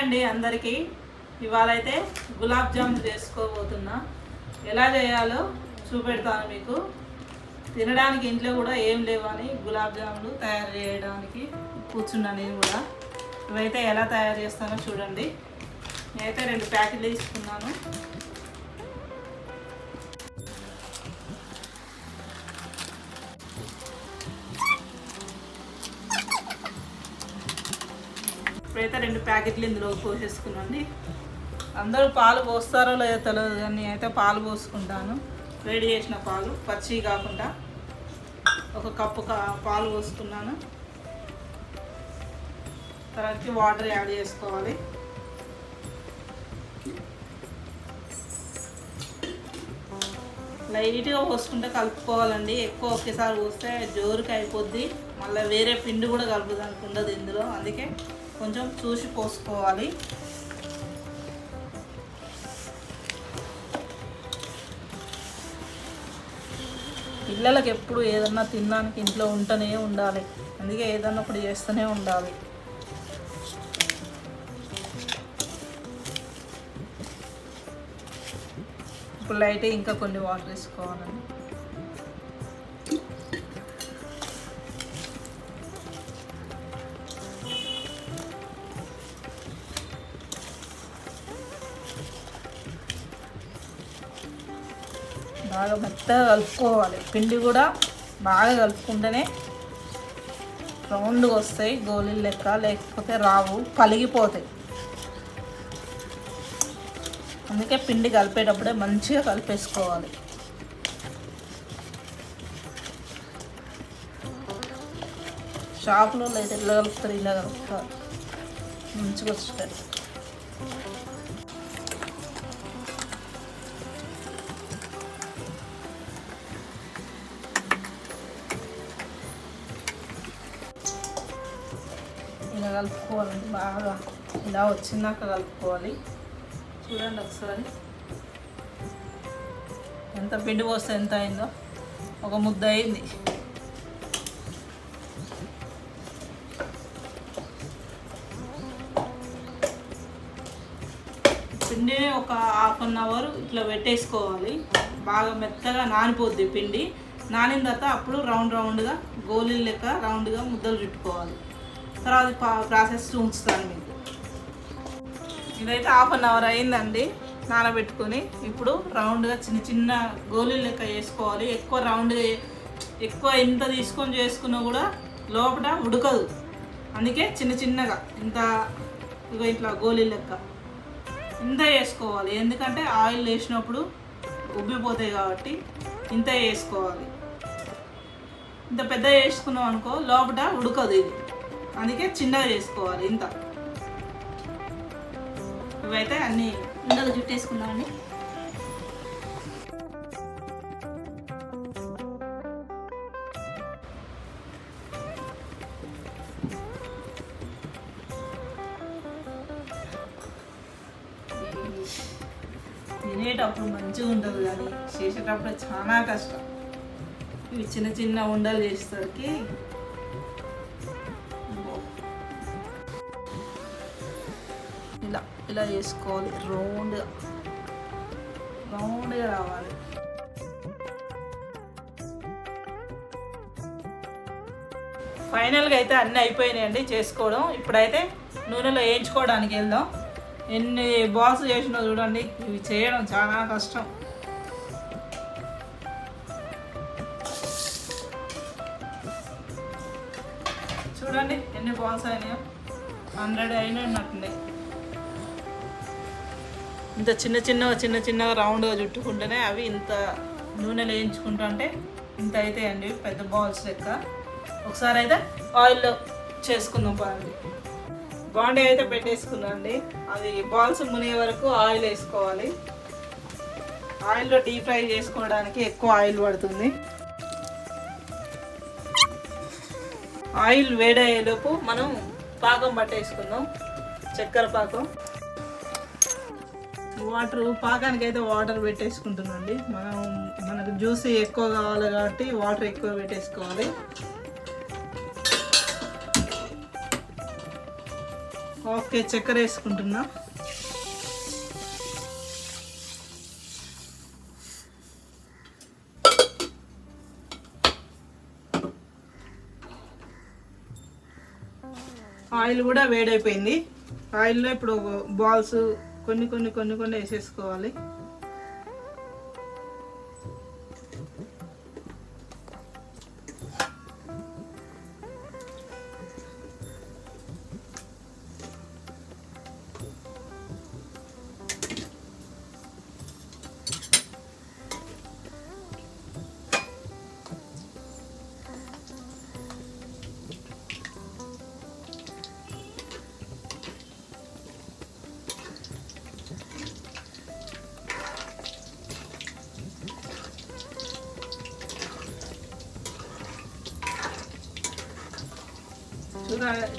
అండి అందరికీ. ఇవాళ అయితే గులాబ్ జామున్ చేసుకోబోతున్నా. ఎలా చేయాలో చూపెడతాను మీకు. తినడానికి ఇంట్లో కూడా ఏం లేవని గులాబ్ జాములు తయారు చేయడానికి కూర్చున్నా నేను కూడా. ఇవైతే ఎలా తయారు చేస్తానో చూడండి. నేనైతే 2 ప్యాకెట్లు తీసుకున్నాను. ఇప్పుడైతే 2 ప్యాకెట్లు ఇందులో పోసేసుకున్నాండి. అందరూ పాలు పోస్తారో లేదో తెలియదు కానీ అయితే పాలు పోసుకుంటాను. వేడి చేసిన పాలు, పచ్చి కాకుండా 1 కప్పు పాలు పోసుకున్నాను. తర్వాత వాటర్ యాడ్ చేసుకోవాలి. లైట్గా పోసుకుంటే కలుపుకోవాలండి. ఎక్కువ ఒకేసారి పోస్తే జోరుకి అయిపోద్ది. మళ్ళీ వేరే పిండి కూడా కలుపుదానికి ఉండదు ఇందులో. అందుకే కొంచెం చూసి పోసుకోవాలి. పిల్లలకి ఎప్పుడు ఏదన్నా తినడానికి ఇంట్లో ఉంటూనే ఉండాలి. అందుకే ఏదన్నా ఒకటి చేస్తూనే ఉండాలి. ఇప్పుడు లైట్ ఇంకా కొన్ని వాటర్ వేసుకోవాలండి. బాగా మెత్తగా కలుపుకోవాలి. పిండి కూడా బాగా కలుపుకుంటేనే రౌండ్గా వస్తాయి గోళీలు లెక్క, లేకపోతే రావు, పలిగిపోతాయి. అందుకే పిండి కలిపేటప్పుడే మంచిగా కలిపేసుకోవాలి. షాప్లో అయితే ఇలా కలుపుతారు, ఇలా కలుపుతారు, మంచిగా వస్తాయి. ఇలా కలుపుకోవాలండి. బాగా ఇలా వచ్చిందాక కలుపుకోవాలి. చూడండి ఒకసారి ఎంత పిండి పోస్తే ఎంత అయిందో. 1 ముద్ద అయింది. పిండిని ఒక 1/2 అవర్ ఇట్లా పెట్టేసుకోవాలి. బాగా మెత్తగా నానిపోద్ది పిండి. నానిన తర్వాత అప్పుడు రౌండ్గా గోళీలు లెక్క రౌండ్గా ముద్దలు చుట్టుకోవాలి. తర్వాత ప్రాసెస్ ఉంచుతాను మీకు. ఇదైతే 1/2 అవర్ అయిందండి నానబెట్టుకొని. ఇప్పుడు రౌండ్గా చిన్న గోళీలు లెక్క చేసుకోవాలి. ఎక్కువ రౌండ్గా ఎక్కువ ఇంత తీసుకొని చేసుకున్నా కూడా లోపల ఉడకదు. అందుకే చిన్నగా ఇంత ఇట్లా గోళీలు లెక్క ఇంత వేసుకోవాలి. ఎందుకంటే ఆయిల్ వేసినప్పుడు ఉబ్బిపోతాయి కాబట్టి ఇంత వేసుకోవాలి. ఇంత పెద్ద వేసుకున్నాం అనుకో లోపల ఉడకదు ఇది. అందుకే చిన్నగా చేసుకోవాలి. ఇంత ఇవైతే అన్నీ ఉండలు చుట్టేసుకున్నామండి. తినేటప్పుడు మంచిగా ఉంటుంది కానీ చేసేటప్పుడు చాలా కష్టం. ఇవి చిన్న ఉండలు చేసేసరికి ఇలా చేసుకోవాలి. రౌండ్గా రావాలి. ఫైనల్గా అయితే అన్నీ అయిపోయినాయండి చేసుకోవడం. ఇప్పుడైతే నూనెలో వేయించుకోవడానికి వెళ్దాం. ఎన్ని బాల్స్ చేసినా చూడండి. ఇవి చేయడం చాలా కష్టం. చూడండి ఎన్ని బాల్స్ అయినాయో. 100 అయినట్టున్నాయి. ఇంత చిన్నగా రౌండ్గా చుట్టుకుంటేనే అవి ఇంత నూనెలో వేయించుకుంటుంటే ఇంత అవుతాయండి పెద్ద బాల్స్ లెక్క. ఒకసారి అయితే ఆయిల్లో చేసుకుందాం. బాండీ అయితే పెట్టేసుకుందండి. అది బాల్స్ మునిగే వరకు ఆయిల్ వేసుకోవాలి. ఆయిల్లో డీప్ ఫ్రై చేసుకోవడానికి ఎక్కువ ఆయిల్ పడుతుంది. ఆయిల్ వేడయ్యేలోపు మనం పాకం పట్టేసుకుందాం. చక్కెర పాకం. పాకానికి అయితే వాటర్ పెట్టేసుకుంటుందండి. మనకు జ్యూస్ ఎక్కువ కావాలి కాబట్టి వాటర్ ఎక్కువ పెట్టేసుకోవాలి. ఓకే, చక్కెర వేసుకుంటున్నా. ఆయిల్ కూడా వేడైపోయింది. ఆయిల్లో ఇప్పుడు బాల్స్ కొన్ని కొన్ని కొన్ని కొన్ని వేసేసుకోవాలి.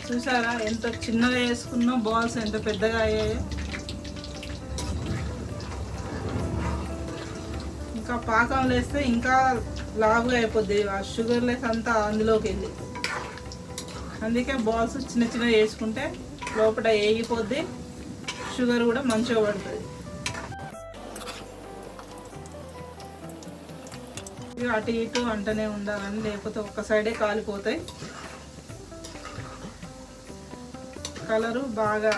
చూసారా ఎంత చిన్నగా వేసుకున్నా బాల్స్ ఎంత పెద్దగా అయ్యాయో. ఇంకా పాకం వేస్తే ఇంకా లావుగా అయిపోద్ది, ఆ షుగర్ లెస్ అంతా అందులోకి వెళ్ళి. అందుకే బాల్స్ చిన్న చిన్నగా వేసుకుంటే లోపల వేగిపోద్ది, షుగర్ కూడా మంచిగా పడుతుంది. ఇక అటు ఇటు అంటనే ఉండాలని, లేకపోతే ఒక్క సైడే కాలిపోతాయి. కలరు బాగా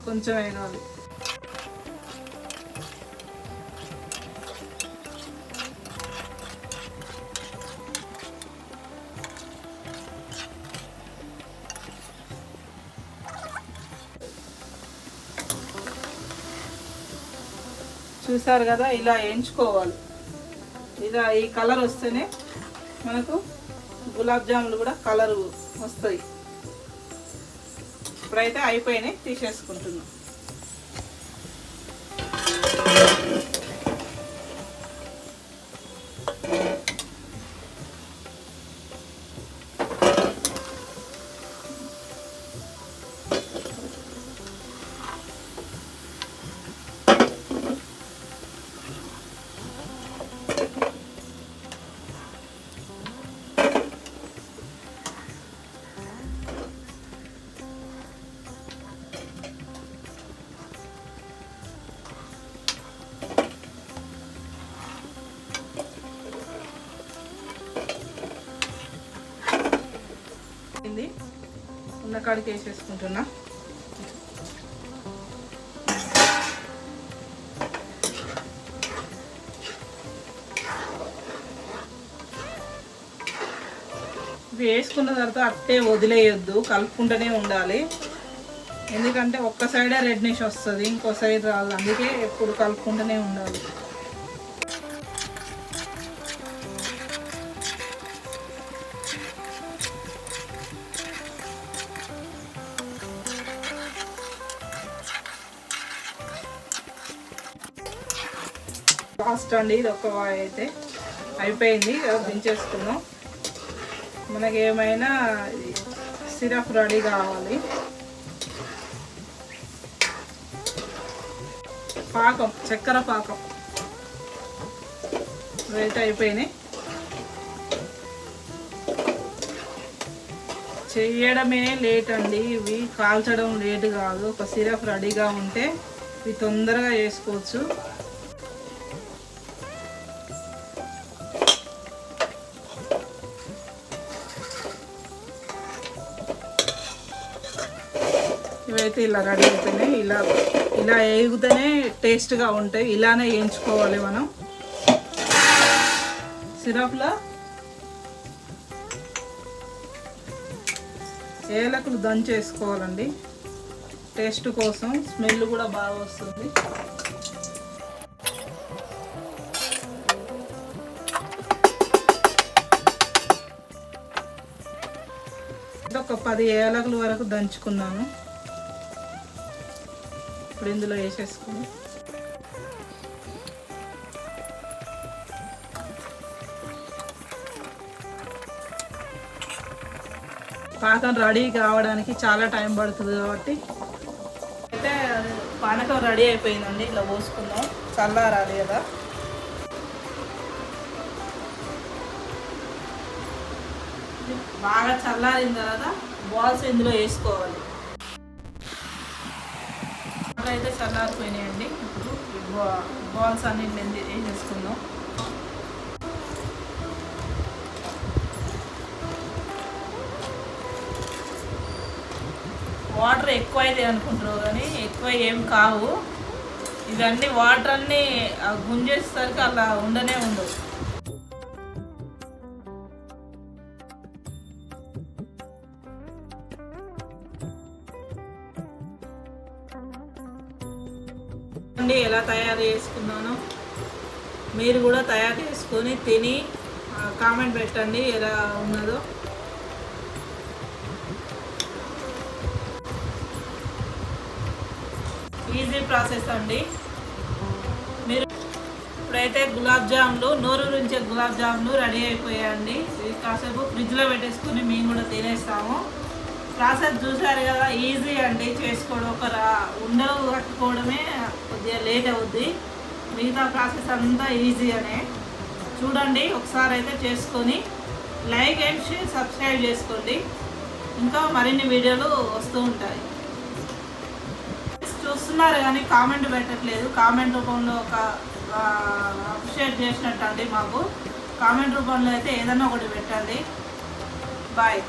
కొంచెం వేగాలి. చూసారు కదా, ఇలా వేయించుకోవాలి. ఇలా ఈ కలర్ వస్తేనే మనకు గులాబ్ జాములు కూడా కలర్ వస్తాయి. ఇప్పుడైతే అయిపోయినాయి, తీసేసుకుంటున్నాం. ఉన్న కాడికి వేసేసుకుంటున్నా. ఇవి వేసుకున్న తర్వాత అట్టే వదిలేయొద్దు, కలుపుకుంటూనే ఉండాలి. ఎందుకంటే ఒక్క సైడే రెడ్నెస్ వస్తుంది, ఇంకో సైడ్ రాదు. అందుకే ఎప్పుడు కలుపుకుంటూనే ఉండాలి. లాస్ట్ అండి, ఇది ఒక వాయి అయితే అయిపోయింది. దించేసుకున్నాం. మనకి ఏమైనా సిరప్ రెడీ కావాలి. పాకం, చక్కెర పాకం అయితే అయిపోయినాయి. చేయడమే లేట్ అండి, ఇవి కాల్చడం లేట్ కాదు. ఒక సిరప్ రెడీగా ఉంటే ఇవి తొందరగా చేసుకోవచ్చు. ఇవైతే ఇలా రెడీ అయిపోయినాయి. ఇలా ఇలా వేగితేనే టేస్ట్గా ఉంటాయి. ఇలానే వేయించుకోవాలి మనం. సిరప్లో ఏలకులు దంచేసుకోవాలండి, టేస్ట్ కోసం. స్మెల్ కూడా బాగా వస్తుంది. ఒక 10 ఏలకుల వరకు దంచుకున్నాను. ఇప్పుడు ఇందులో వేసేసుకుని పాకం రెడీ కావడానికి చాలా టైం పడుతుంది కాబట్టి అయితే పానకం రెడీ అయిపోయిందండి. ఇట్లా పోసుకుందాం, చల్లారాలి కదా. బాగా చల్లారిన తర్వాత బాల్స్ ఇందులో వేసుకోవాలి. అయితే చల్లారిపోయినాయండి. ఇప్పుడు బాల్స్ అన్ని వేసేసుకుందాం. వాటర్ ఎక్కువ అయితే అనుకుంటారు కానీ ఎక్కువ ఏం కావు. ఇవన్నీ వాటర్ అన్నీ గుంజేసరికి అలా ఉండనే ఉండవు. ఎలా తయారు చేసుకున్నానో మీరు కూడా తయారు చేసుకొని తిని కామెంట్ పెట్టండి ఎలా ఉన్నదో. ఈజీ ప్రాసెస్ అండి. మీరు ఇప్పుడైతే గులాబ్ జాములు నోరు నుంచి గులాబ్ జాములు రెడీ అయిపోయాయండి. ఇది కాసేపు ఫ్రిడ్జ్లో పెట్టేసుకొని మేము కూడా తినేస్తాము. ప్రాసెస్ చూసారు కదా, ఈజీ అండి చేసుకోవడం. ఉండలు కట్టుకోవడమే కొద్దిగా లేట్ అవుద్ది, మిగతా ప్రాసెస్ అంతా ఈజీ అనే. చూడండి ఒకసారి అయితే చేసుకొని లైక్ అండ్ షేర్ సబ్స్క్రైబ్ చేసుకోండి. ఇంకా మరిన్ని వీడియోలు వస్తూ ఉంటాయి. చూస్తున్నారు కానీ కామెంట్ పెట్టట్లేదు. కామెంట్ రూపంలో ఒక అప్రిషియేట్ చేసినట్టు అండి. మాకు కామెంట్ రూపంలో అయితే ఏదైనా ఒకటి పెట్టండి. బాయ్.